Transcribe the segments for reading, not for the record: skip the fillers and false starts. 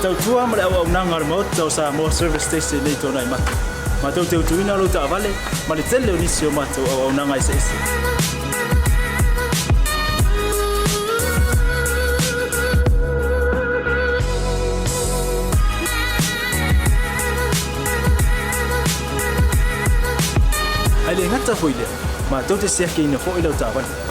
tau tua male au nanga mo tau sa mo service station nei tona I matu. Ma tau teu tuina lo ta vale, ma le tele onisi o matu au nanga I se. Ai le ngata foi le, ma tau te sia ke ina fo I lo ta vale.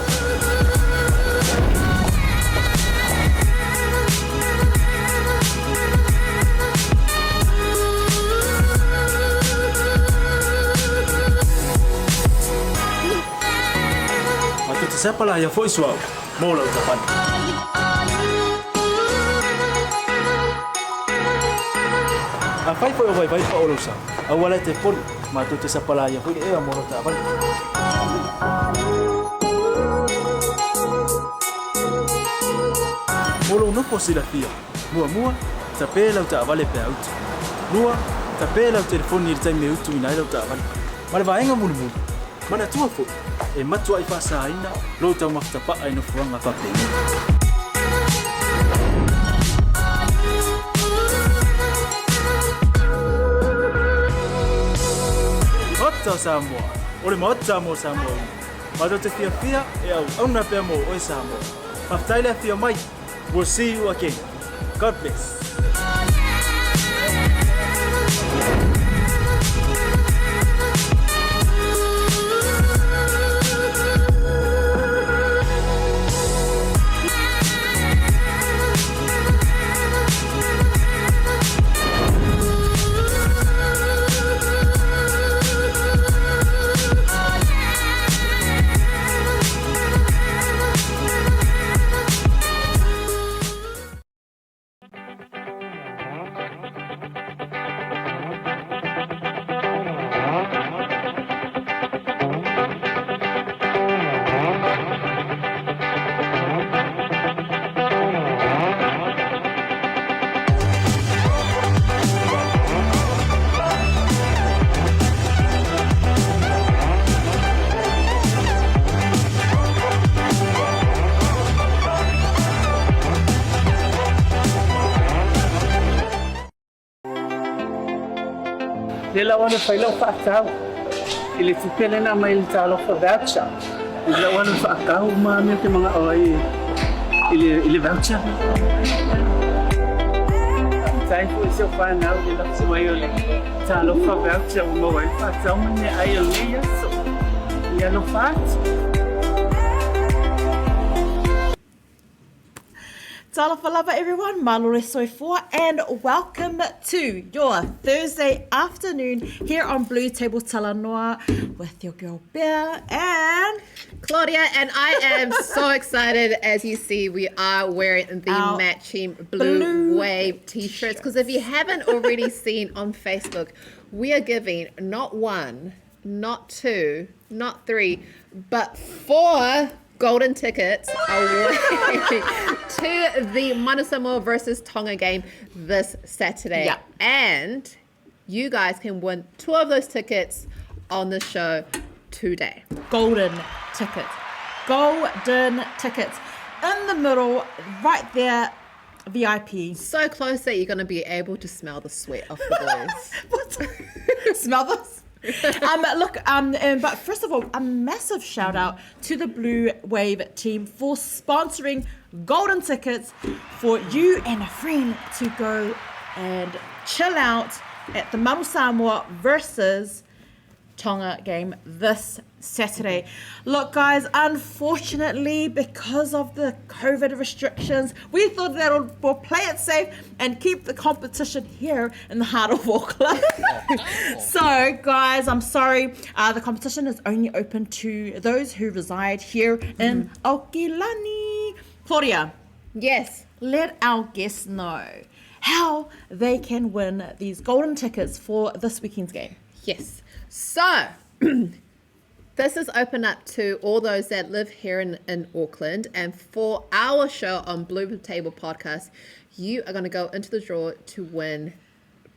Siapa lah yang voice wow, mau lah ucapan. Apa itu yang baik Pak Ulusa? Awalnya telepon, matu tu siapa lah yang voice mau lah ucapan. Mulu nupo sila pia, mua tapi lah ucapan lepas out. Mua tapi lah telefon ni time out tu ina lah ucapan. Malah baenga mulu. Mana tua fu? Matua I fasa ina lo tau maftapa ai no fuanga fa pe. Hotta Samoa. Ore motta mo Samoa. Ma do te fia au na pe mo o Samoa. Maftaila fia mai. We'll see you again. God bless. Ela wana faila whaakau. Ili tupele na mai talo voucher. Ela wana whaakau ma me te mga oi. Ili voucher. Tai fu se fa na ila se mai ole. Talo voucher mo wai whaakau me ai ole so. Ya no fat. Talofa lava everyone, Malulu Faaui, and welcome to your Thursday afternoon here on BluTable Talanoa with your girl Pea and Claudia, and I am so excited. As you see, we are wearing the matching blue wave t-shirts because if you haven't already seen on Facebook, we are giving not one, not two, not three, but 4 golden tickets away to the Mana Samoa versus Tonga game this Saturday. Yeah. And you guys can win 2 of those tickets on the show today. golden tickets. Golden tickets. In the middle, right there, VIP. So close that you're going to be able to smell the sweat of the boys. Smell this? But first of all, a massive shout out to the Blue Wave team for sponsoring golden tickets for you and a friend to go and chill out at the Malulu Samoa versus Tonga game this Saturday. Look, guys, unfortunately, because of the COVID restrictions, we thought that we'll play it safe and keep the competition here in the heart of Auckland. So, guys, I'm sorry. The competition is only open to those who reside here in Aokilani. Claudia. Yes. Let our guests know how they can win these golden tickets for this weekend's game. Yes. So, this is open up to all those that live here in Auckland. And for our show on BluTable Podcast, you are going to go into the draw to win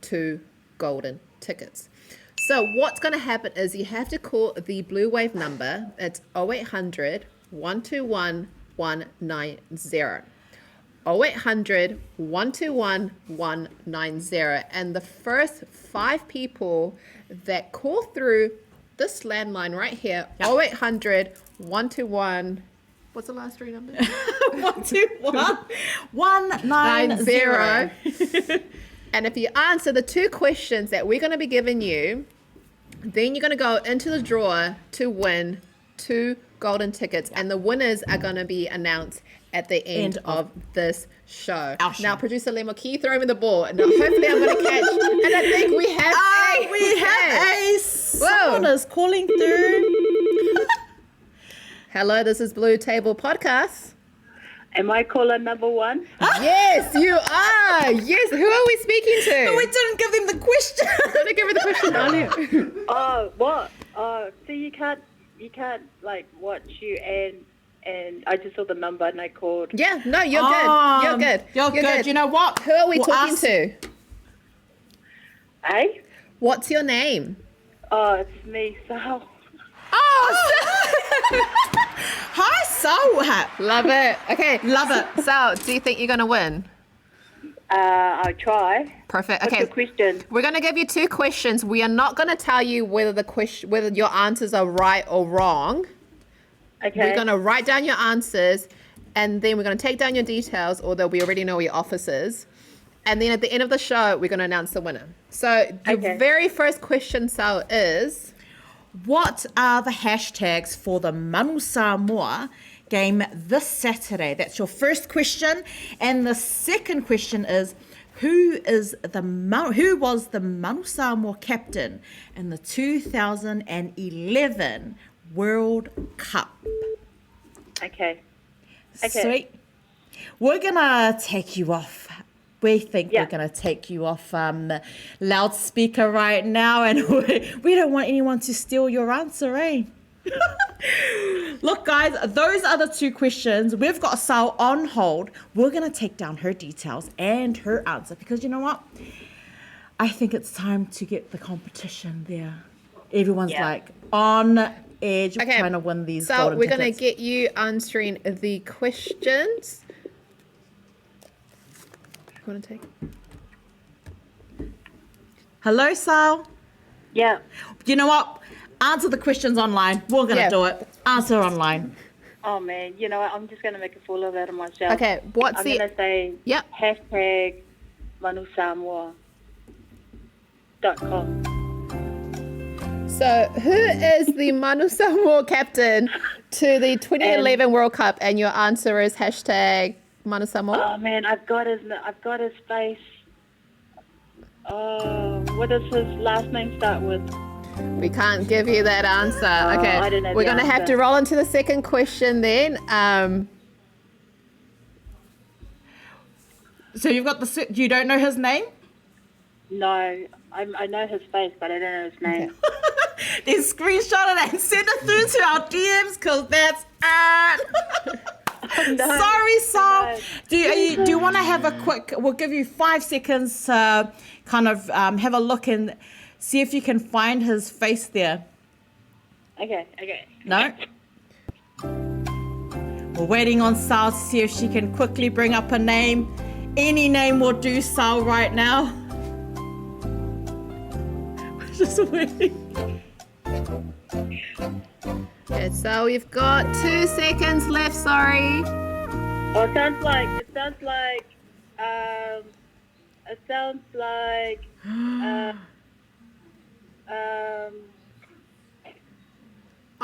2 golden tickets. So what's going to happen is you have to call the Blue Wave number. It's 0800 121 190. 0800 121 190. And the first 5 people that call through this landline right here, 0800 121. What's the last 3 numbers? 121 190. And if you answer the 2 questions that we're going to be giving you, then you're going to go into the draw to win 2 golden tickets. And the winners are going to be announced at the end of this show. Now, producer Lemo, can you throw me the ball? Now, hopefully I'm going to catch. And I think we have someone is calling through. Hello, this is BluTable Podcast. Am I caller number 1? Yes, you are. Yes. Who are we speaking to? No, we didn't give him the question. Didn't give her the question earlier. Oh, what? So you can't like watch you and I just saw the number and I called. Yeah, no, you're good. You're good. You're good. You know what? Who are we talking to? Hey? What's your name? Oh, it's me, Sal. Oh, Hi, so love it. Okay, love it. So, do you think you're going to win? I'll try. Perfect. What's Okay. your question? We're going to give you 2 questions. We are not going to tell you whether whether your answers are right or wrong. Okay. We're going to write down your answers, and then we're going to take down your details, although we already know where your office is. And then at the end of the show, we're going to announce the winner. So the very first question, Sal, is... What are the hashtags for the Manu Samoa game this Saturday? That's your first question. And the second question is, who was the Manu Samoa captain in the 2011 World Cup? Okay. Sweet. We're going to take you off. We think we're going to take you off loudspeaker right now, and we don't want anyone to steal your answer, eh? Look, guys, those are the 2 questions. We've got Sal on hold. We're going to take down her details and her answer because you know what? I think it's time to get the competition there. Everyone's like on edge trying to win these golden tickets. So we're going to get you answering the questions. You want to take? Hello, Sal. Yeah. You know what? Answer the questions online. We're going to do it. Answer online. Oh, man. You know what? I'm just going to make a fool of myself. Okay. I'm going to say hashtag manusamoa.com. So who is the Manu Samoa captain to the 2011 World Cup? And your answer is hashtag Manu Samoa? Oh, man. I've got his face. Oh, what does his last name start with? We can't give you that answer. Okay, I don't know we're the going to have to answer. roll into the second question then. So you've got you don't know his name? No, I know his face, but I don't know his name. Then screenshot it and send it through to our DMs because that's No, Sorry, Sal. no. Do you want to have a quick? We'll give you 5 seconds to kind of have a look and see if you can find his face there. Okay. No? We're waiting on Sal to see if she can quickly bring up a name. Any name will do, Sal, right now. We're just waiting. Okay, so we've got 2 seconds left, sorry. Oh, it sounds like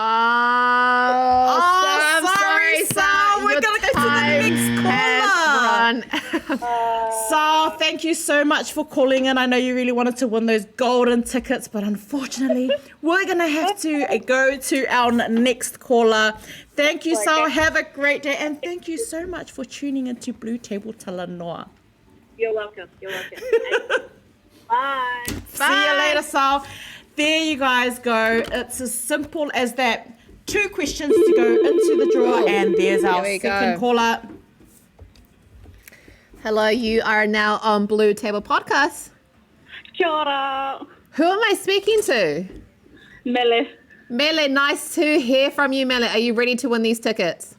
I'm sorry, Sal. We're Your going to go to the time next caller. has run. Sal, thank you so much for calling in. I know you really wanted to win those golden tickets, but unfortunately, we're going to have to go to our next caller. Thank you, Sal. Have a great day. And thank you so much for tuning into BluTable Talanoa. You're welcome. Bye. See you later, Sal. There you guys go. It's as simple as that. 2 questions to go into the draw, and there's our second caller. Hello, you are now on BluTable Podcast. Kia ora. Who am I speaking to? Mele. Mele, nice to hear from you, Mele. Are you ready to win these tickets?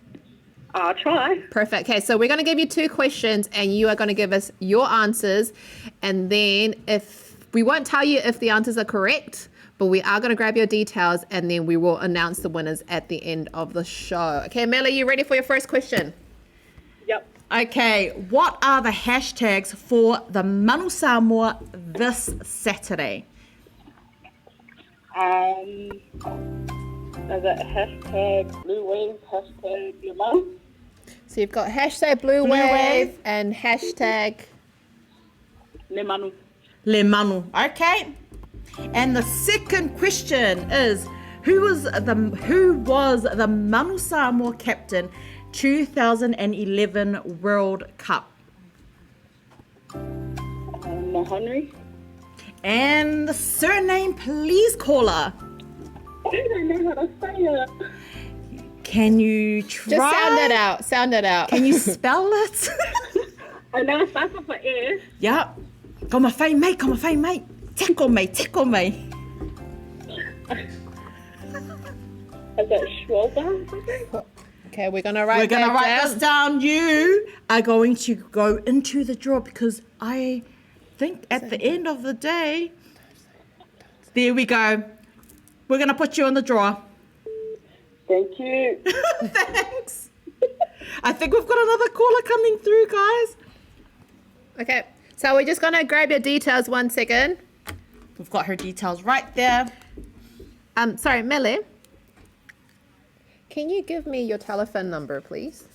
I'll try. Perfect. Okay, so we're going to give you 2 questions and you are going to give us your answers. And then we won't tell you if the answers are correct, but we are going to grab your details and then we will announce the winners at the end of the show. Okay, Melly, you ready for your first question? Yep. Okay, what are the hashtags for the Manu Samoa this Saturday? Is it hashtag Blue Wave, hashtag your mum? So you've got hashtag Blue Wave and hashtag Le Manu. Le Manu. Okay. And the second question is, who was the Manu Samoa captain 2011 World Cup? Henry. And the surname, please, caller. I don't know how to say it. Can you try? Just sound it out. Can you spell it? I know it starts with an S. Yep. Ko ma whai mai. Teko mai. Is it Schwalbe? Okay, we're going to write this down. You are going to go into the draw because I think at the end of the day, there we go. We're going to put you on the draw. Thank you. Thanks. I think we've got another caller coming through, guys. Okay, so we're just going to grab your details 1 second. We've got her details right there. Sorry, Melly. Can you give me your telephone number, please?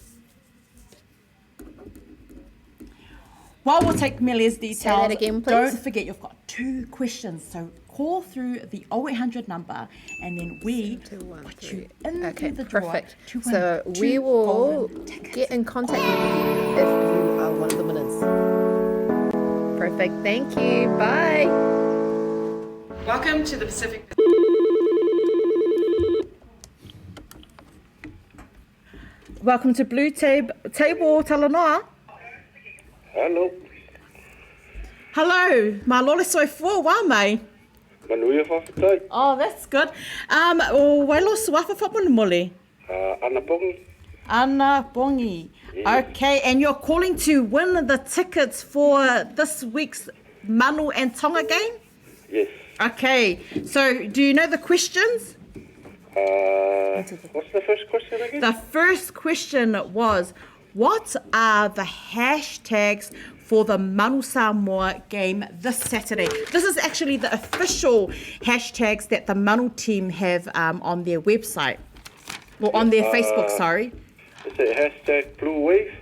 While we'll take Millie's details, Say that again, please. Don't forget you've got 2 questions. So call through the 0800 number and then we put you into the draw. Perfect. To win So 2 we will golden tickets. get in contact with you if you are one of the winners. Perfect. Thank you. Bye. Welcome to the Pacific. Welcome to BluTable Talanoa. Hello. Hello, Malulu Faaui, wā mai? Manuia whawhatai. Oh, that's good. O wailo suafa whapuna mole? Ana Pongi. Ana Bongi. Yeah. Okay, and you're calling to win the tickets for this week's Manu and Tonga game? Yes. Okay, so do you know the questions? What's the first question again? The first question was, what are the hashtags for the Manu Samoa game this Saturday? This is actually the official hashtags that the Manu team have on their website. Or on their Facebook, sorry. Is it hashtag Blue Wave?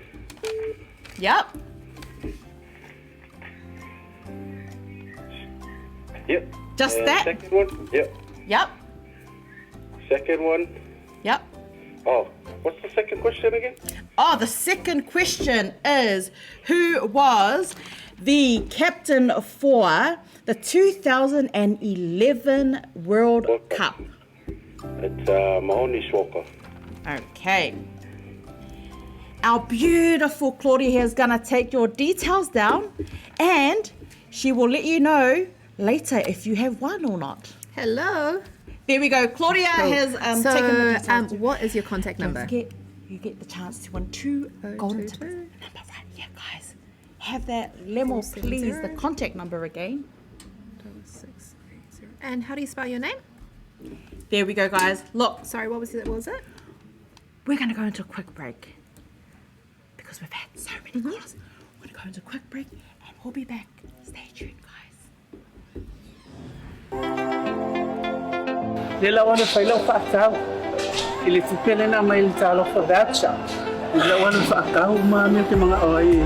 Yep. Yep. Just that? Second one? Yep. Yep. Second one? Yep. Oh, what's the second question again? Oh, the second question is, who was the captain for the 2011 World Cup? It's Mahoney Swalker. Okay. Our beautiful Claudia here is going to take your details down and she will let you know later if you have won or not. Hello. There we go. Claudia has taken the details. What is your contact number? Don't forget, you get the chance to win 2 golden tickets. Number right here, guys. Have that Lemo, please. The contact number again. 680. And how do you spell your name? There we go, guys. Look, Sorry, what was it? we're going to go into a quick break because we've had so many calls. We're going to go into a quick break and we'll be back. Stay tuned, guys. Nila wana whailau whaakau. Ili tupele na mai ili talo for voucher. Nila wana whaakau mami te mga oi.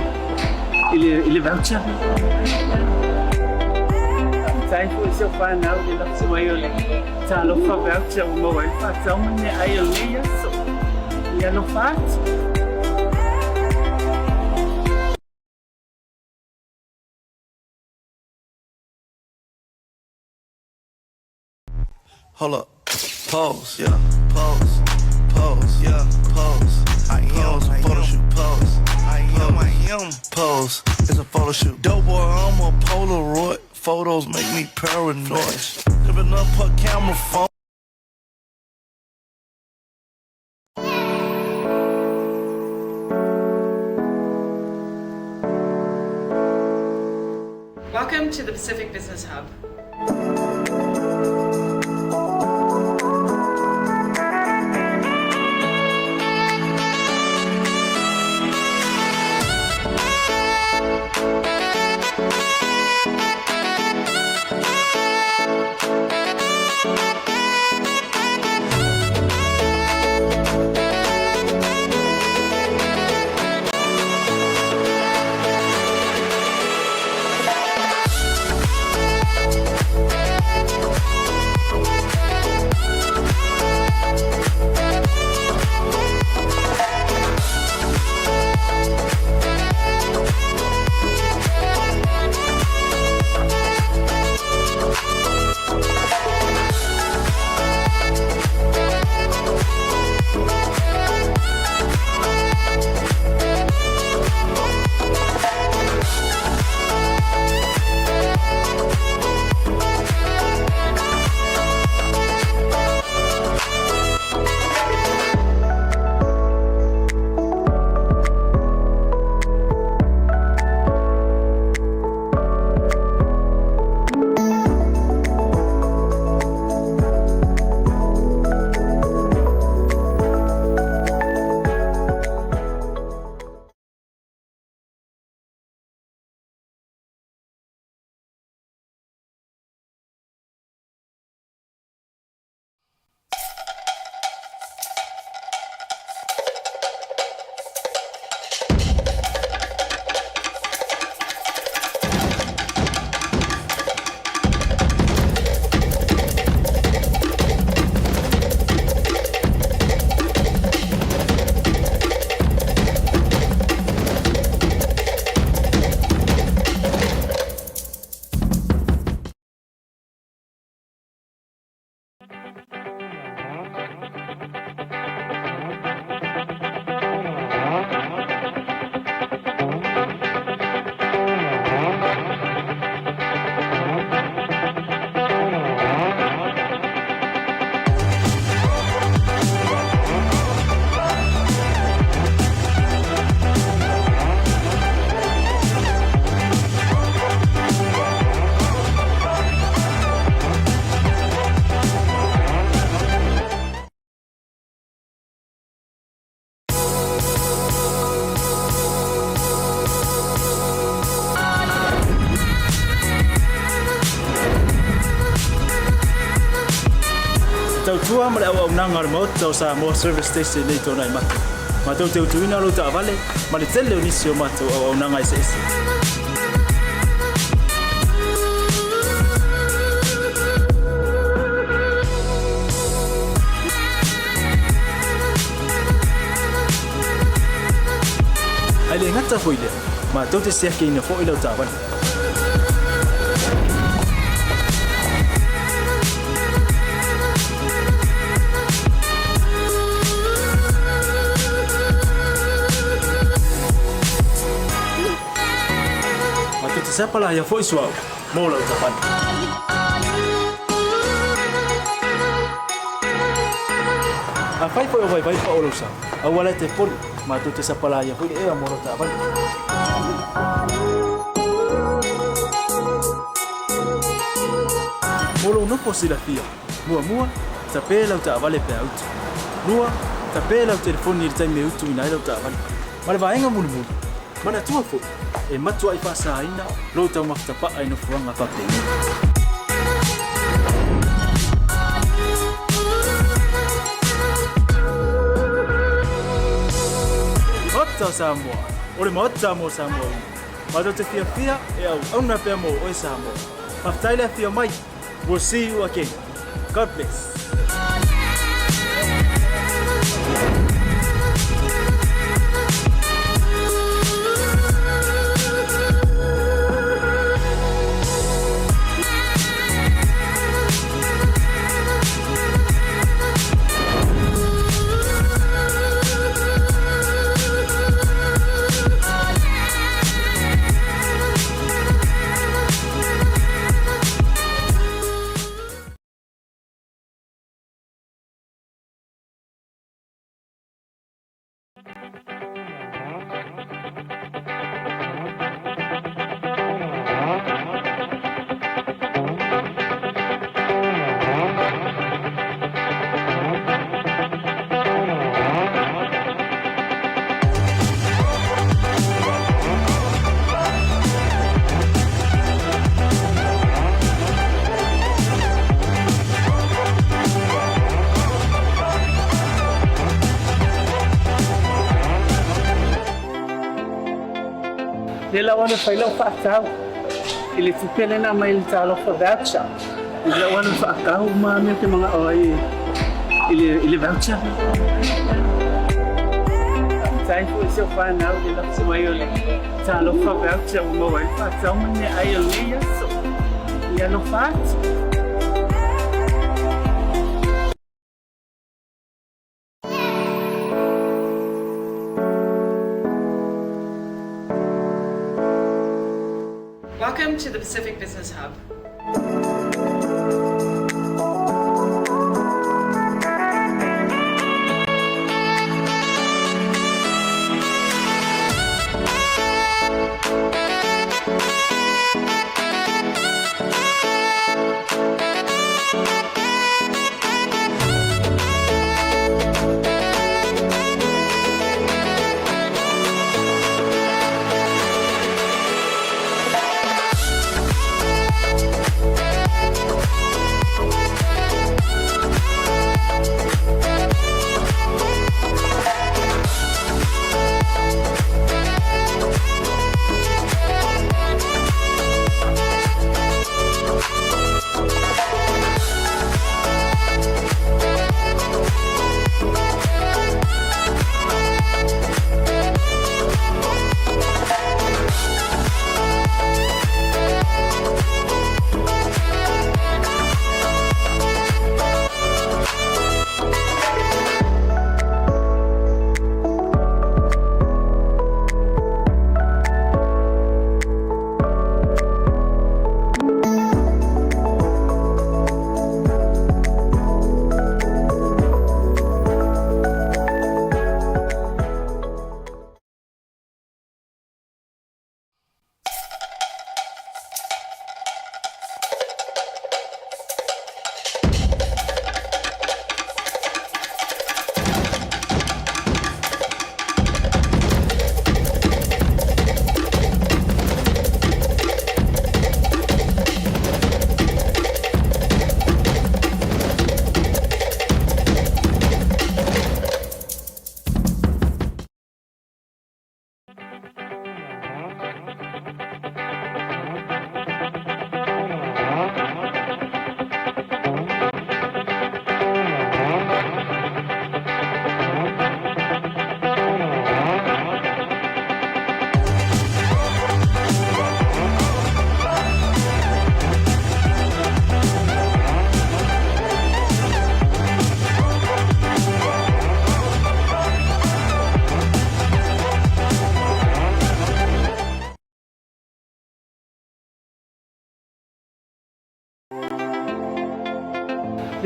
Ili voucher. Tai fu se whanau nila suai ole. Talo for voucher uma wai whaakau mane ai ole yaso. Ia no whaat. Hold up, pose, yeah, pose, yeah, pose. I am a photo shoot, pose. I am pose. It's a photo shoot. Dope boy, I'm a Polaroid. Photos make me paranoid. Living up her camera phone. Welcome to the Pacific Business Hub. Tau tua ma le au nanga le mot tau sa mo service station nei tona i matu. Ma tau te utuina lo ta vale ma le tele unisio matu au nanga ese ese. Ai le ngata foile ma tau te sia ke ina fo ilo ta vale. Siapa lah yang voice wow, mau lah ucapan. Apa itu yang baik pak ulusa? Awalnya telepon, matu siapa lah yang voice mau lah ucapan. Mulu no posilah dia, mua tapi lau tak vale Pea out. Nua tapi lau telefon ni time out ina lau tak vale. Malah baenga mulu. Mana tua fo? Matua i fasa ina, lo tau maktapa ai no fuanga papeng. Hota Samoa, ore mota mo Samoa. Mado te fia e au na Pea mo o Samoa. Paftaile fia mai. We'll see you again. God bless. Le la wana whailau whaakau. I le tupele na mai le talofa voucher. I le wana whaakau ma mea te mga oi. I le voucher. Tai fu se whanau le lapsi mai o le talofa voucher o mawai whaakau mane ai o le yaso. Ia no whaati. Welcome to the Pacific Business Hub.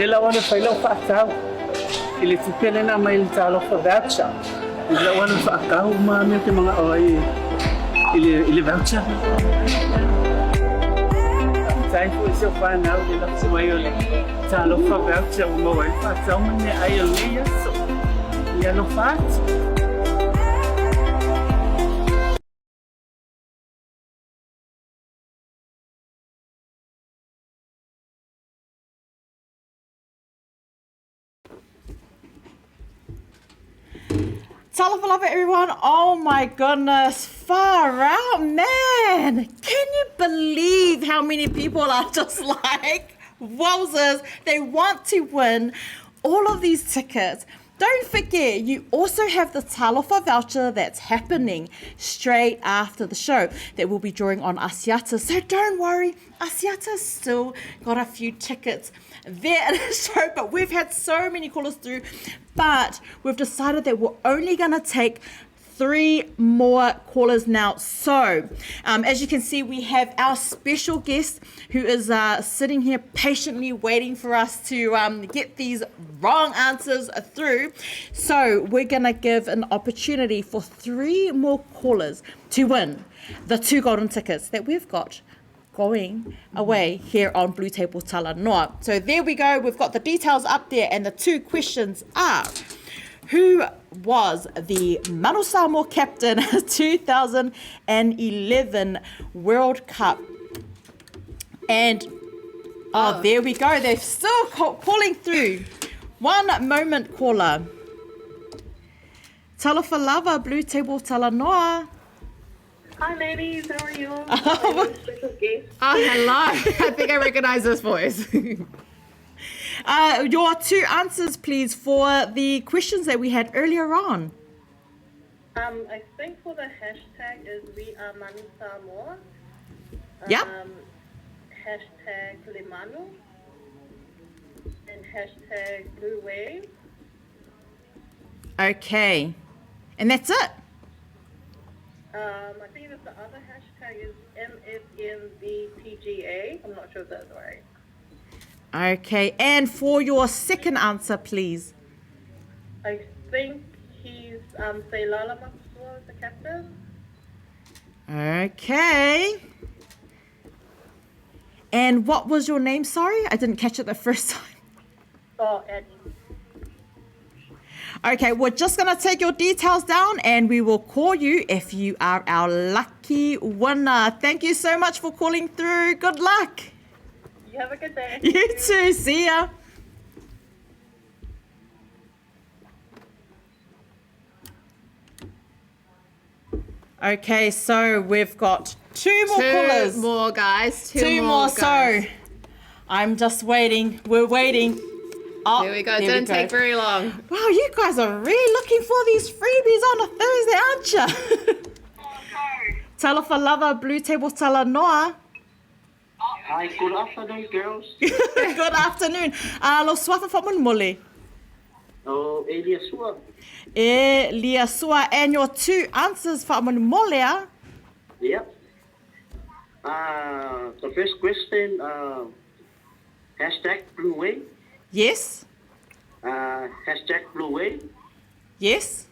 Le la wana whailau whaakau. I le tupele na mai le talofa voucher. I le wana whaakau ma mea te mga oi. I le voucher. Tai fu se whanau le lapsi mai o le talofa voucher o mawai whaakau mane ai o le yaso. Ia no whaati. Talofa everyone. Oh my goodness. Far out, man. Can you believe how many people are just like, wowzers, they want to win all of these tickets. Don't forget, you also have the Talofa voucher that's happening straight after the show that we'll be drawing on Asiata. So don't worry, Asiata's still got a few tickets there at the show, but we've had so many callers through, but we've decided that we're only going to take 3 more callers now. So as you can see, we have our special guest who is sitting here patiently waiting for us to get these wrong answers through. So we're gonna give an opportunity for 3 more callers to win the 2 golden tickets that we've got going away here on BluTable Talanoa. So there we go, we've got the details up there, and the 2 questions are: who was the Manu Samoa captain 2011 World Cup? And there we go. They're still calling through. One moment, caller. Talofa lava, BluTable Talanoa. Hi, ladies. How are you? My special guest. Oh, hello. I think I recognize this voice. Your 2 answers, please, for the questions that we had earlier on. I think for the hashtag is we are Manu Samoa. Yep. Hashtag Lemanu. And hashtag Blue Wave. Okay. And that's it? I think that the other hashtag is MFMVPGA. I'm not sure if that's right. Okay. And for your second answer, please. I think he's Seilala Makusua is the captain. Okay. And what was your name? Sorry, I didn't catch it the first time. Oh, Eddie. Okay, we're just going to take your details down and we will call you if you are our lucky winner. Thank you so much for calling through. Good luck. You have a good day. You too. See ya. Okay, so we've got 2 more callers. 2 more, guys. 2 more. Guys. So I'm just waiting. We're waiting. Oh, There we go. It didn't take very long. Wow, you guys are really looking for these freebies on a Thursday, aren't you? Talofa lava, BluTable tala noa. Hi, good afternoon, girls. Good afternoon. Lo swafa whamun mole. Oh, Elias Sua. E lia sua, and your 2 answers whamun mole. Yep. The first question, hashtag Blue Wave. Yes. Hashtag Blue Wave. Yes.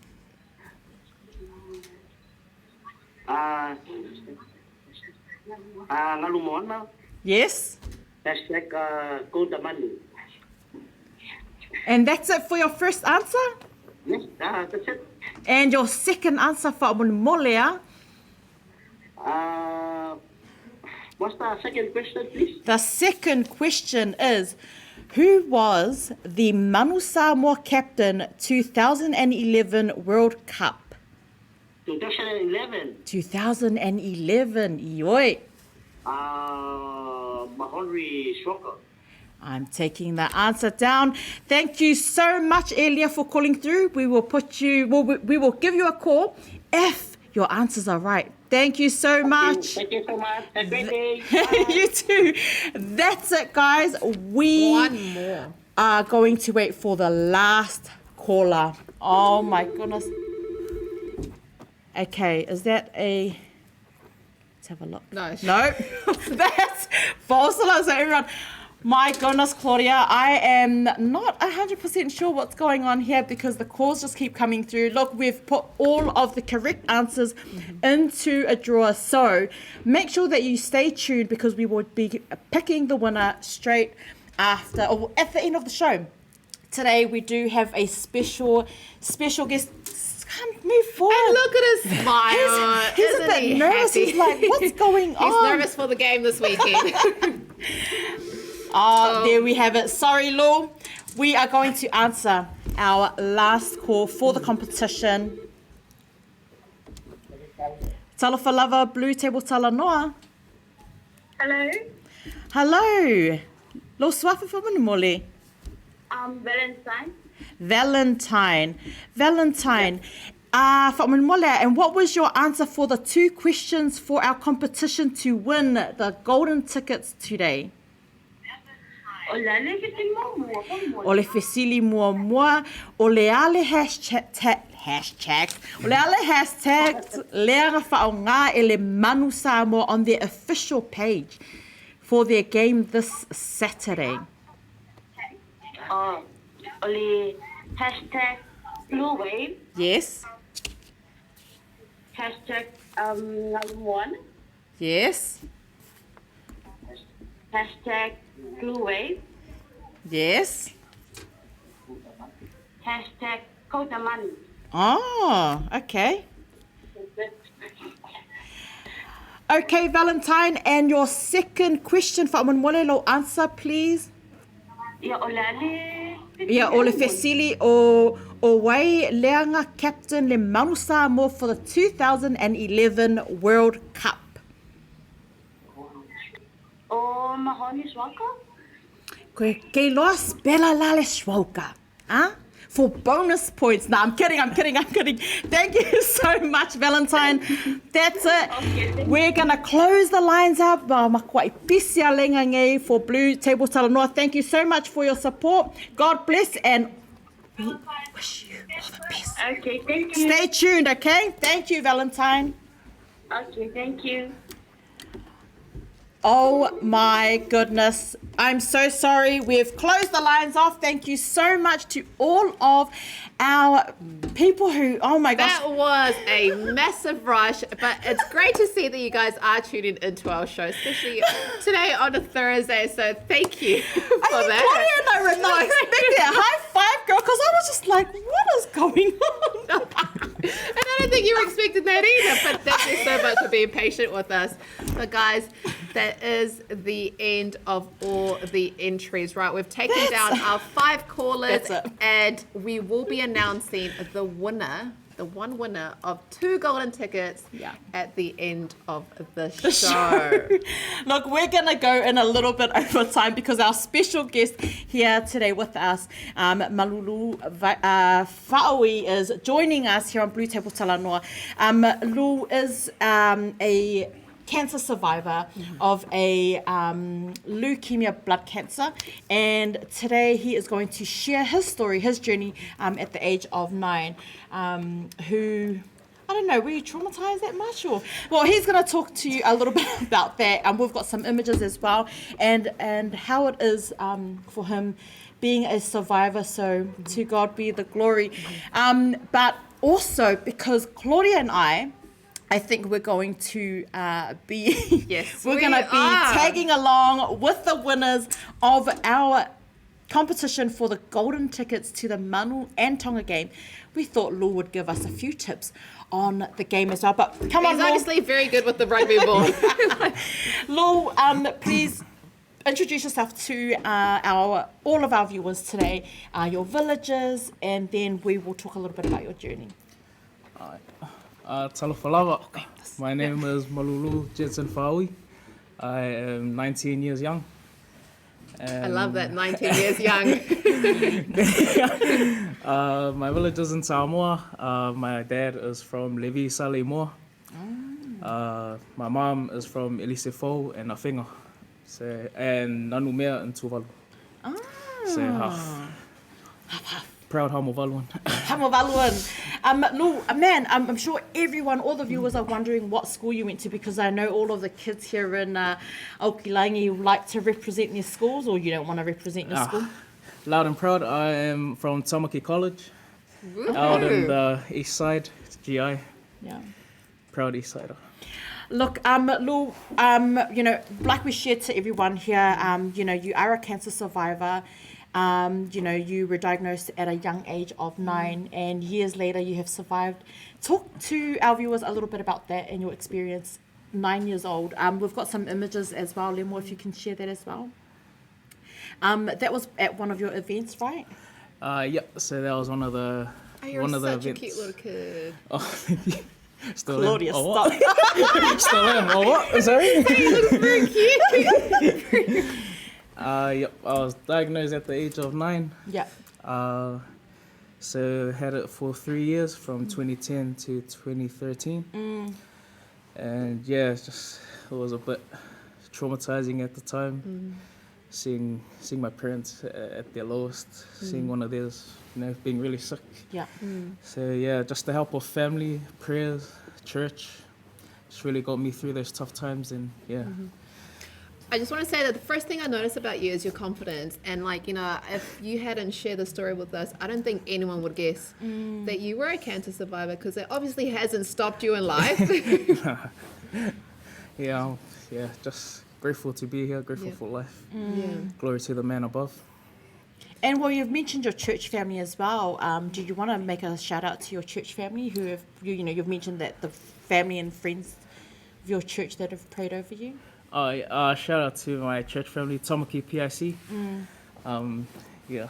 Ngalumona. Yes. Hashtag Golda Money. And that's it for your first answer? Yes, that's it. And your second answer whamun mole. What's the second question, please? The second question is, who was the Manu Samoa captain 2011 World Cup? 2011. 2011, yoi. Mahonri Shoka. I'm taking the answer down. Thank you so much, Elia, for calling through. We will we will give you a call if your answers are right. Thank you so much. Thank you so much. Have a great day. You too. That's it, guys. We One more. are going to wait for the last caller. Oh my goodness. Okay, is that a... Let's have a look. No. No, that's false alarm. So everyone, my goodness, Claudia, I am not 100% sure what's going on here because the calls just keep coming through. Look, we've put all of the correct answers into a drawer. So make sure that you stay tuned because we will be picking the winner straight after, or at the end of the show. Today we do have a special guest. Can't move forward. And look at his smile. He's a Isn't bit he nervous. happy? He's like, what's going on? He's nervous for the game this weekend. There we have it. Sorry, Lou. We are going to answer our last call for the competition. Talofa lava, BluTable tala noa. Hello. Hello. Lo swafa whamanumole. Valentine. Valentine. Whamanumole. And what was your answer for the 2 questions for our competition to win the golden tickets today? O le fesili mua mua, o le ale hashtag, o le ale hashtag leanga whaonga e le Manu Samoa on their official page for their game this Saturday. O le hashtag Blue Wave. Yes. Hashtag Ngalumon. Yes. Hashtag Blue Wave. Yes. Hashtag Kotamani. Oh, okay. Okay, Valentine, and your second question for Amanwalelo answer, please. Ia o le ale. Ia o le fesili o o wai leanga captain le Manu Samoa for the 2011 World Cup? O Mahoney Swaka? Koe kei loa spela lale swauka. Huh? For bonus points. No, I'm kidding. Thank you so much, Valentine. That's it. Okay, We're going to close the lines out. Makua ipisia lenga ngai for BluTable Talanoa. Thank you so much for your support. God bless, and we wish you all the best. Okay, thank you. Stay tuned, okay? Thank you, Valentine. Okay, thank you. Oh my goodness. I'm so sorry. We've closed the lines off. Thank you so much to all of our people who, oh my gosh. That was a massive rush, but it's great to see that you guys are tuning into our show, especially today on a Thursday. So thank you for that. Claudia and I were not expecting a high five, girl, because I was just like, what is going on? And I don't think you were expecting that either, but thank you so much for being patient with us. But guys, that is the end of all the entries, right? We've taken down our 5 callers, and we will be announcing the winner, the one winner of 2 golden tickets at the end of the show. Look, we're going to go in a little bit over time because our special guest here today with us, Malulu Faaui, is joining us here on BluTable Talanoa. Lu is a cancer survivor of a leukemia blood cancer, and today he is going to share his story, his journey at the age of 9, who, I don't know, were you traumatized that much? Or, well, he's going to talk to you a little bit about that, and we've got some images as well, and how it is for him being a survivor, so to God be the glory. But also because Claudia and I think we're going to be we're going to be tagging along with the winners of our competition for the golden tickets to the Manu and Tonga game. We thought Lu would give us a few tips on the game as well. But come on, Lu. He's obviously very good with the rugby ball. Lu, please introduce yourself to all of our viewers today, your villages, and then we will talk a little bit about your journey. Talofalawa. My name is Malulu Faaui. I am 19 years young. I love that, 19 years young. My village is in Samoa. My dad is from Levi Salemua. My mom is from Elisefo and Awhenga. And Nanumea and Tuvalu. So half. Proud Hamovaluan. Lu, man, I'm sure everyone, all the viewers are wondering what school you went to, because I know all of the kids here in Aokilangi like to represent their schools, or you don't want to represent your school? Loud and proud, I am from Tamaki College, out in the east side, GI. Yeah. Proud east sider. Look, Lu, you know, like we shared to everyone here, you know, you are a cancer survivor. You know, you were diagnosed at a young age of 9, and years later you have survived. Talk to our viewers a little bit about that and your experience, 9 years old. We've got some images as well, Lemo, if you can share that as well. That was at one of your events, right? Yep, so that was one of the events. Such a cute little kid. Oh, still Claudia, am. stop. Still am. Oh, what? Sorry? He looks very cute. Yep, I was diagnosed at the age of 9. Yeah. So had it for 3 years, from 2010 to 2013. And yeah, it was a bit traumatizing at the time. Seeing my parents at their lowest, seeing one of theirs, you know, being really sick. Yeah. So yeah, just the help of family, prayers, church, just really got me through those tough times, and yeah. I just want to say that the first thing I noticed about you is your confidence. And like, you know, if you hadn't shared the story with us, I don't think anyone would guess that you were a cancer survivor, because it obviously hasn't stopped you in life. Yeah, just grateful to be here, grateful for life. Glory to the man above. And well, you've mentioned your church family as well. Do you want to make a shout out to your church family who have, you know, you've mentioned that the family and friends of your church that have prayed over you? Shout out to my church family, Tamaki PIC. Yeah.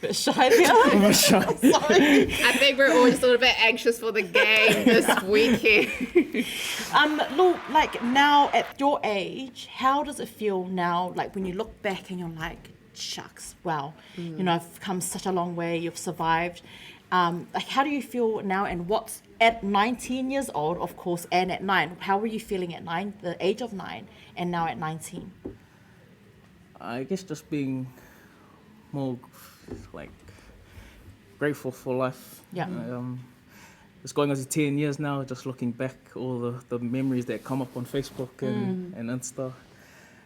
bit shy there. Sorry. I think we're all just a little bit anxious for the game this weekend. Look, like now at your age, how does it feel now? Like when you look back and you're like, shucks, wow, you know, I've come such a long way. You've survived. Like, how do you feel now? And what's at 19 years old, of course, and at 9? How were you feeling at 9, the age of 9, and now at 19? I guess just being more like grateful for life. Yeah. It's going on to 10 years now, just looking back, all the memories that come up on Facebook and Insta.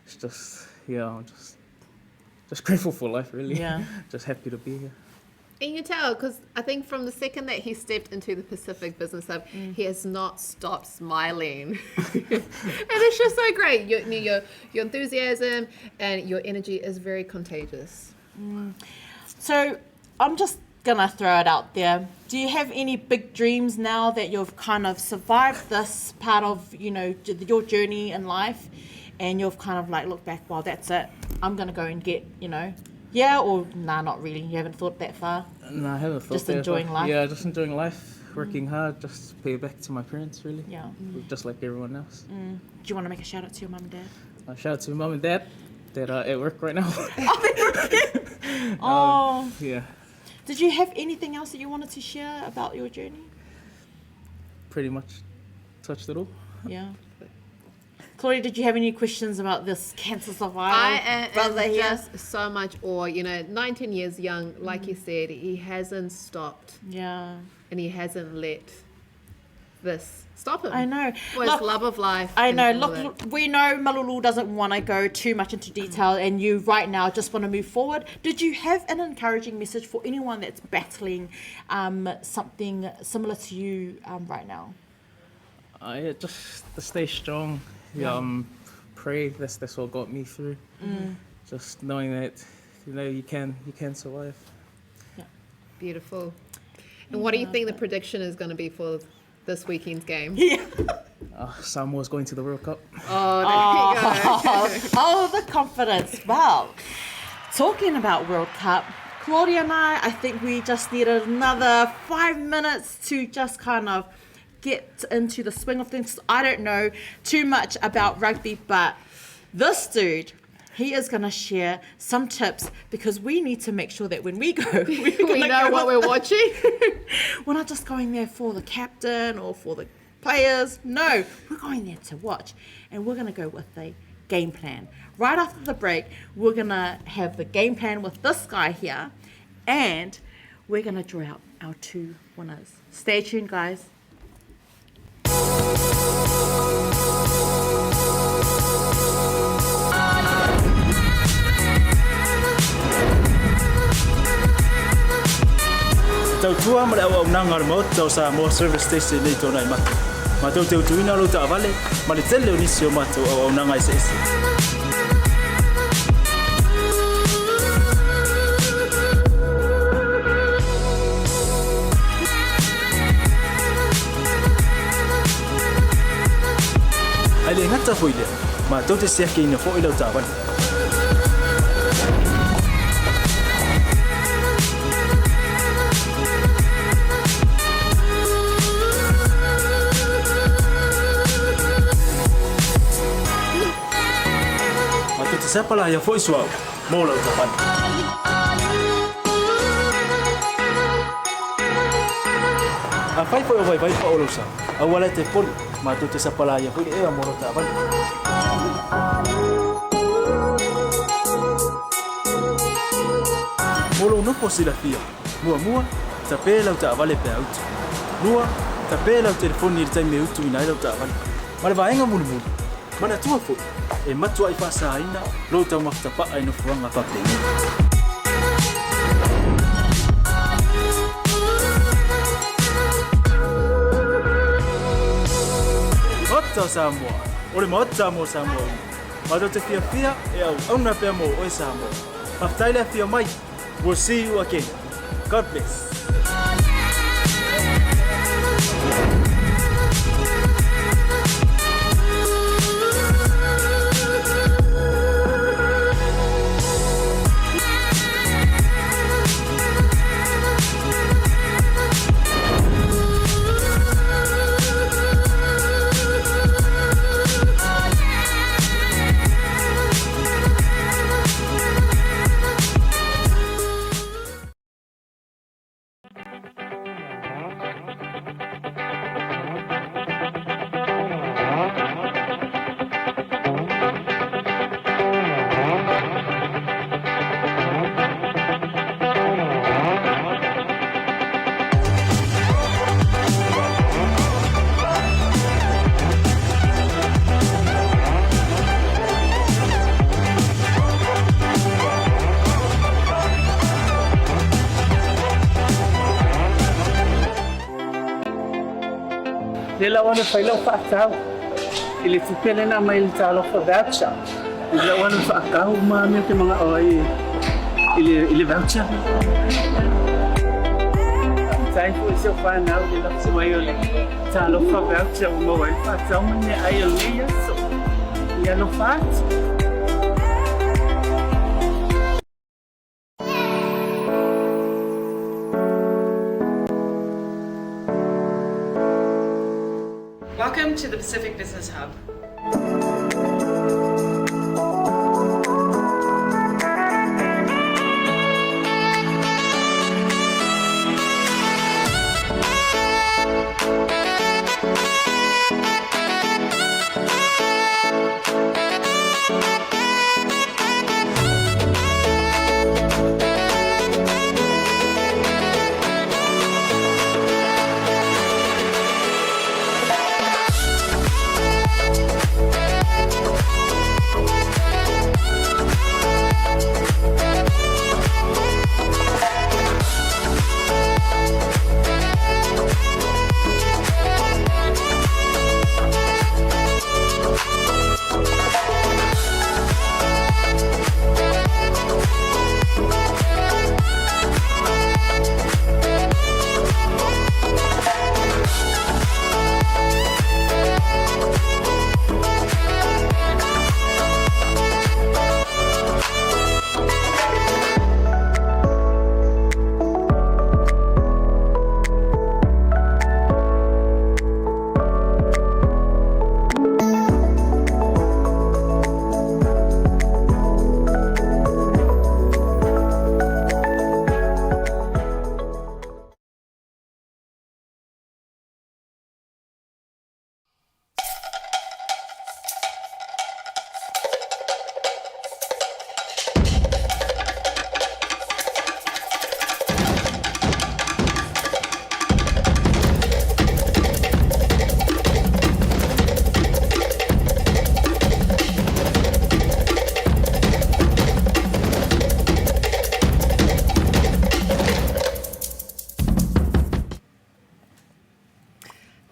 It's just, I'm just grateful for life, really. Yeah. Just happy to be here. And you can tell, because I think from the second that he stepped into the Pacific Business Hub, he has not stopped smiling. And it's just so great. Your enthusiasm and your energy is very contagious. So I'm just going to throw it out there. Do you have any big dreams now that you've kind of survived this part of, you know, your journey in life, and you've kind of like looked back, well, that's it. I'm going to go and get, you know, or nah, not really. You haven't thought that far? No, I haven't thought just that enjoying far. life? Yeah, just enjoying life, working hard, just pay back to my parents, really. Yeah. Just like everyone else. Do you want to make a shout out to your mum and dad? Shout out to mum and dad that are at work right now. Oh. Yeah. Did you have anything else that you wanted to share about your journey? Pretty much touched it all. Yeah. Claudia, did you have any questions about this cancer survivor? I am brother here? just so much awe. You know, 19 years young, like you said, he hasn't stopped. Yeah. And he hasn't let this stop him. I know. For his love of life. I know. and all Look, that. we know Malulu doesn't want to go too much into detail, and you right now just want to move forward. Did you have an encouraging message for anyone that's battling something similar to you right now? Just to stay strong. Pray. That's what got me through. Just knowing that, you know, you can survive. Yeah. Beautiful. And what do you think the prediction is going to be for this weekend's game? Yeah. Samoa's going to the World Cup. Oh, there you go. Oh, the confidence. Wow. Talking about World Cup, Claudia and I think we just need another 5 minutes to just kind of get into the swing of things. I don't know too much about rugby, but this dude, he is going to share some tips, because we need to make sure that when we go, We know what we're watching. We're not just going there for the captain or for the players. No, we're going there to watch, and we're going to go with the game plan. Right after the break, we're going to have the game plan with this guy here, and we're going to draw out our 2 winners. Stay tuned, guys. Tau tua ma le au nanga remote tau sa mo service station nei tona i matu. Ma tau teu tuina lo ta vale ma le tele o nisi o matu au nanga i se ese. Ai le ngata foi le ma tau te sia ke ina fo i lo ta vale. Siapa lah yang voice wow mau lah ucapan. Apa itu yang baik pak ulusa? Awalnya telepon, matu siapa lah yang voice mau lah ucapan. Mulu no posila fia, mua tapela ucapan le pea ut. Lua tapela o telefoni il time ut ina la ucapan. Male vaenga mulu. Mana tua fo e matua I pasa ina lo tau maftapa ai no fuanga papeni. Ota Samoa, ore mota mo Samoa. Mado te fia e au na pe mo o Samoa. Aftaila fia mai. We'll see you again. God bless. Nila wana whailau whaakau. I le tupele na mai le talo for voucher. Nila wana whaakau ma me te mga oi. I le voucher. Time for so far now, they love to wear a talo for voucher. Mo wai whaakau ma ne ai le so. Ia no fat. Welcome to the Pacific Business Hub.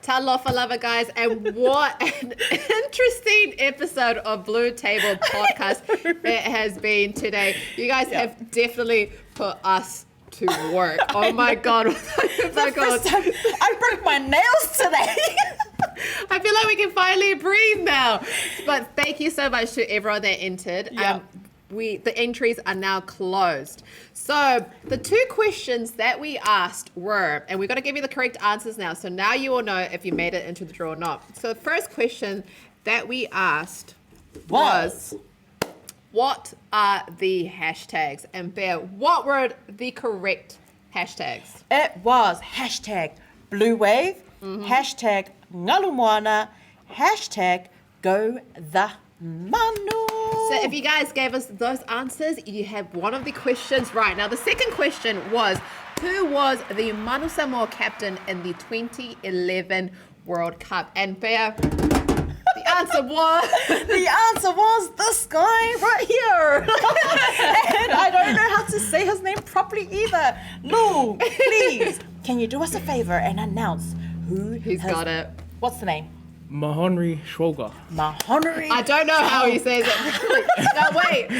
Talofa lover, guys, and what an interesting episode of BluTable Podcast it has been today. You guys have definitely put us to work. Oh my God. I broke my nails today. I feel like we can finally breathe now. But thank you so much to everyone that entered. Yeah. The entries are now closed. So the two questions that we asked were, and we're going to give you the correct answers now. So now you will know if you made it into the draw or not. So the first question that we asked was, what are the hashtags? And Bear, what were the correct hashtags? It was hashtag Blue Wave, hashtag Ngalumwana, hashtag Go the Manu. So if you guys gave us those answers, you have one of the questions right. Now, the second question was, who was the Manu Samoa captain in the 2011 World Cup? And Pea, the answer was this guy right here. And I don't know how to say his name properly either. Lou, please, can you do us a favor and announce who's got it? What's the name? Mahonri Schwoger. Mahonri. I don't know how he says it. No, wait.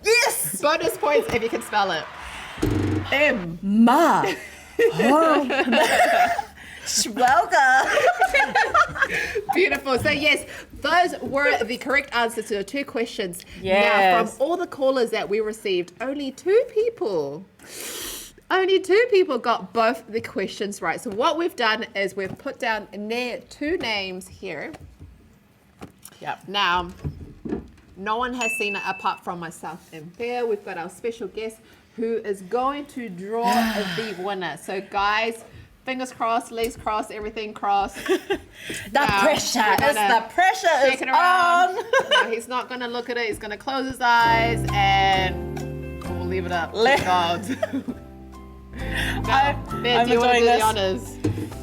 Yes. Bonus points if you can spell it. M. Schwoger. Beautiful. So yes, those were the correct answers to the two questions. Yes. Now, from all the callers that we received, only two people got both the questions right. So what we've done is we've put down two names here. Yep. Now, no one has seen it apart from myself and Bear. We've got our special guest who is going to draw the winner. So guys, fingers crossed, legs crossed, everything crossed. The pressure is on. No, he's not going to look at it. He's going to close his eyes and we'll leave it up to God. I'm Ben, do you want to enjoying do this. the honors?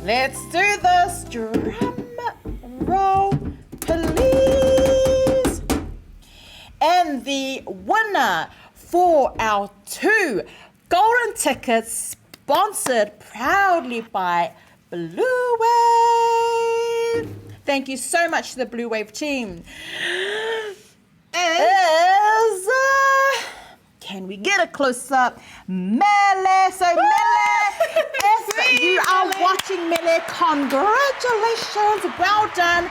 Let's do this. Drum roll, please. And the winner for our 2 golden tickets, sponsored proudly by Blue Wave. Thank you so much to the Blue Wave team. Is can we get a close up? Mele. So Mele, if you are watching Mele, congratulations. Well done.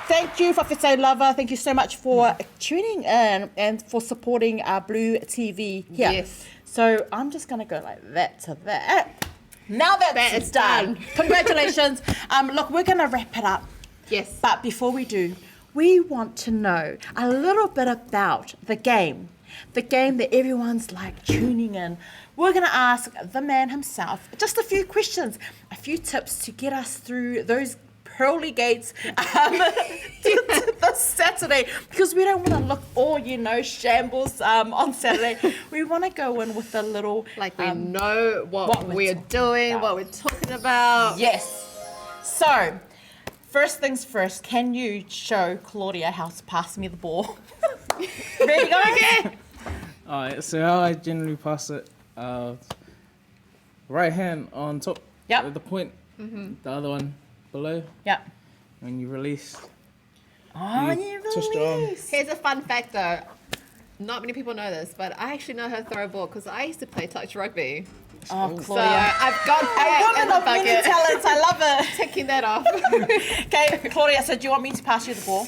Thank you, Whawhetau Lover. Thank you so much for tuning in and for supporting our Blue TV here. Yes. So I'm just going to go like that to that. Now that's done. Congratulations. Look, we're going to wrap it up. Yes. But before we do, we want to know a little bit about the game that everyone's like tuning in. We're going to ask the man himself just a few questions, a few tips to get us through those pearly gates to this Saturday, because we don't want to look all, shambles on Saturday. We want to go in with a little... Like we know what we're doing, what we're talking about. Yes. So, first things first, can you show Claudia how to pass me the ball? Ready, go? Okay. Alright, so how I generally pass it, right hand on top of the point, the other one below. Yeah. When you release, you twist your arm. Here's a fun fact though. Not many people know this, but I actually know how to throw a ball because I used to play touch rugby. Oh, So Claudia. I've got that in the Many bucket. talents. I love it. Taking that off. Okay, Claudia, so do you want me to pass you the ball?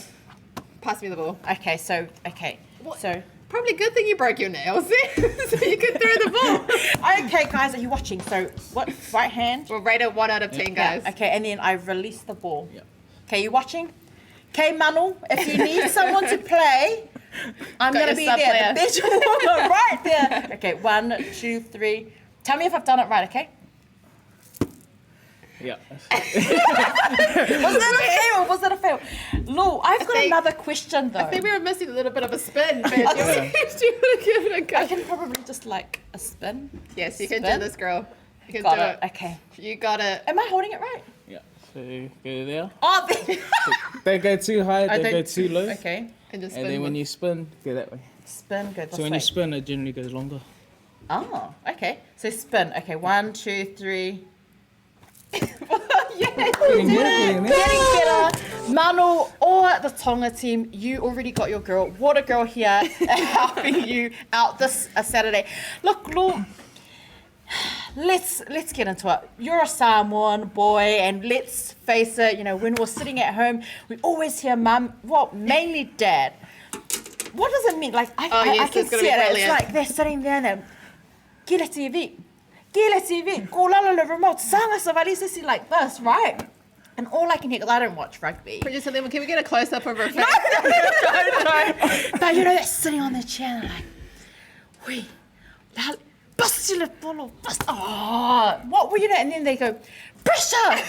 Pass me the ball. Okay, so, Probably a good thing you broke your nails so you could throw the ball. Okay, guys, are you watching? So, what, right hand? We'll rate it 1 out of 10, guys. Yeah, okay, and then I release the ball. Yeah. Okay, you watching? Okay, Manu, if you need someone to play, I'm going to be there. The bench warmer right there. Okay, 1, 2, 3. Tell me if I've done it right, okay? Yeah. Was that a fail? Was that a fail? Lou, I've got another question though. I think we were missing a little bit of a spin, but you Yeah. want to give it a go. I can probably just like a spin. Yes, you can Spin. do this, girl. You can Got do it. it. Okay. You got it. Am I holding it right? Yeah. So go there. Oh, Don't go too high, don't go don't- too low. okay. And just And spin. then when you spin, go that way. Spin, good. So when you spin, it generally goes longer. Oh, okay. So spin. Okay, 1, 2, 3. Getting Getting better. Manu or the Tonga team, you already got your girl, water girl here, helping you out this Saturday. Look, let's get into it. You're a Samoan boy, and let's face it, when we're sitting at home, we always hear mum, mainly dad. What does it mean? Like, I can see it. It's like they're sitting there and they're, Gila TV, go lala le remote, sanga savalisisi like this, right? And all I can hear, because I don't watch rugby. Producer Lemon, can we get a close up of her face? No. But they're sitting on their chair and they're like, wait, bust le polo, bust. Oh, what were and then they go, pressure.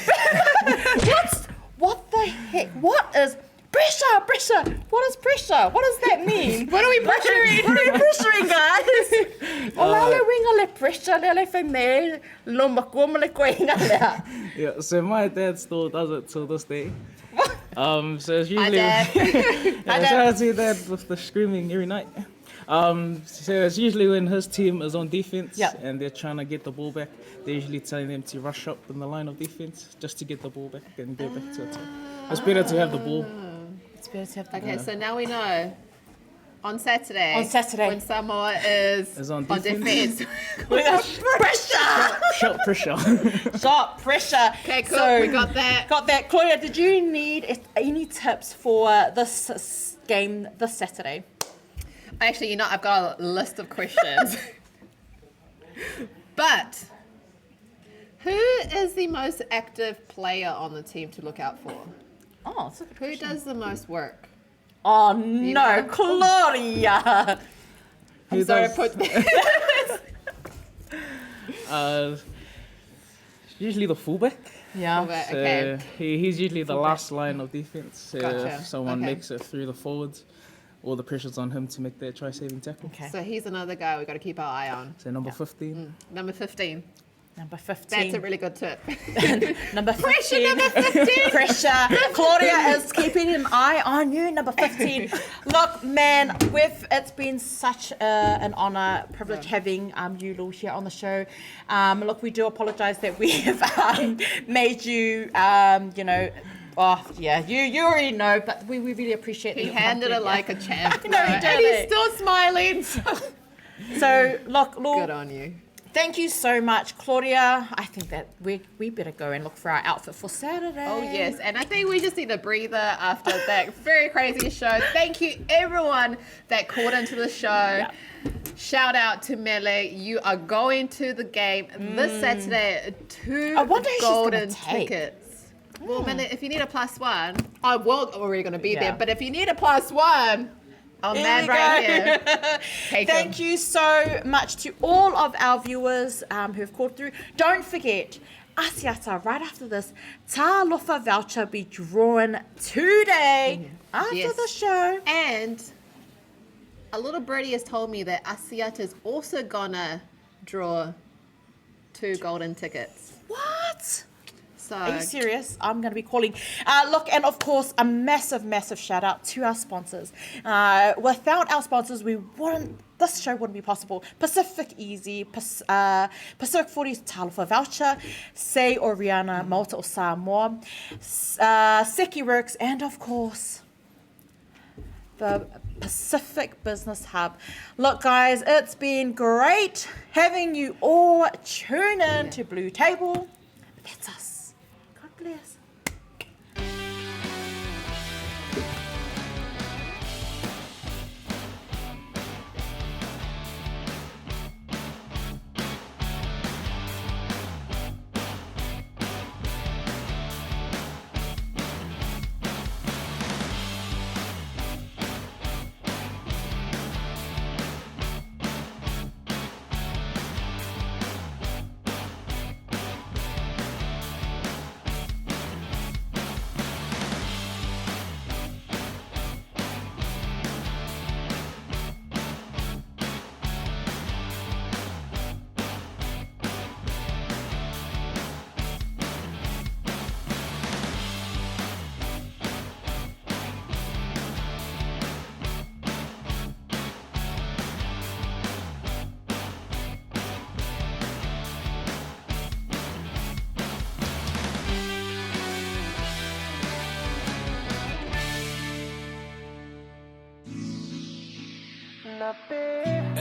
What the heck? What is pressure? What is pressure? What does that mean? What are we pressuring? What are we pressuring, guys? Pressure, Yeah, so my dad still does it till this day. So it's usually Dad. shout out to your dad with the screaming every night. So it's usually when his team is on defense and they're trying to get the ball back, they're usually telling them to rush up in the line of defense just to get the ball back and go back to attack. It's better to have the ball. It's better to have the Okay, so now we know. On Saturday. When Samoa is on defense. We got pressure. Shot pressure. Shot pressure. Okay, cool. So, we got that. Claudia, did you need any tips for this game this Saturday? Actually, I've got a list of questions. But who is the most active player on the team to look out for? Oh, that's a good Who question. does the most work? Oh, no, Claudia. Who Sorry, does- put Usually the fullback. Yeah. Fullback, So okay. he's usually the last line of defense. So Gotcha. if someone Okay. makes it through the forwards, all the pressure's on him to make that try-saving tackle. Okay. So he's another guy we've got to keep our eye on. So number 15. Number 15. Number 15. That's a really good tip. Number 15. Pressure, number 15. Pressure. Claudia is keeping an eye on you, number 15. Look, man, it's been such an honour, privilege having you, Lou, here on the show. Look, we do apologise that we have made you, Oh, yeah, you already know, but we really appreciate He handled it like a champ. No, he did. And he's still smiling. So, look, Good on you. Thank you so much, Claudia. I think that we better go and look for our outfit for Saturday. Oh, yes. And I think we just need a breather after that very crazy show. Thank you, everyone that called into the show. Yeah. Shout out to Mele. You are going to the game this Saturday. 2 golden tickets. Well, Mele, if you need a +1, I was already going to be there. But if you need a +1... Oh, man, right here. Thank you so much to all of our viewers who have called through. Don't forget, Asiata, right after this, Tā Lofa voucher be drawn today after the show. And a little birdie has told me that Asiata is also gonna draw 2 golden tickets. What? So, are you serious? I'm going to be calling. Look, and of course, a massive, massive shout out to our sponsors. Without our sponsors, this show wouldn't be possible. Pacific Easy, Pacific 40's Tā Lofa voucher, Say Oriana, Malta o Samoa, Seki Works, and of course, the Pacific Business Hub. Look, guys, it's been great having you all tune in to BluTable. That's us. God bless.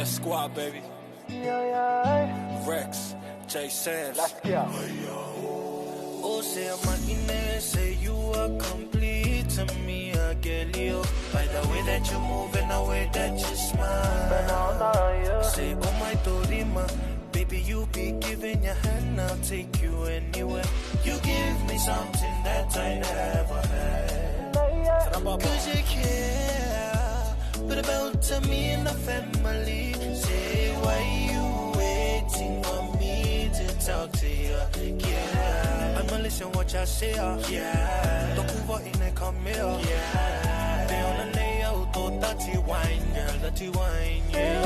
Squad, baby. Rex, J Sands. Let's go. Oh, say I'm say you are complete to me, I get you. By the way that you move and the way that you smile. Say, oh my Dorima, baby, you be giving your hand, I'll take you anywhere. You give me something that I never had. Cause you care, but about to me and the family. Say, why you waiting for me to talk to you? Yeah, I'ma listen what y'all say. Yeah, don't move out in the come here. Yeah, they on the nail, dirty wine, girl, dirty wine, yeah.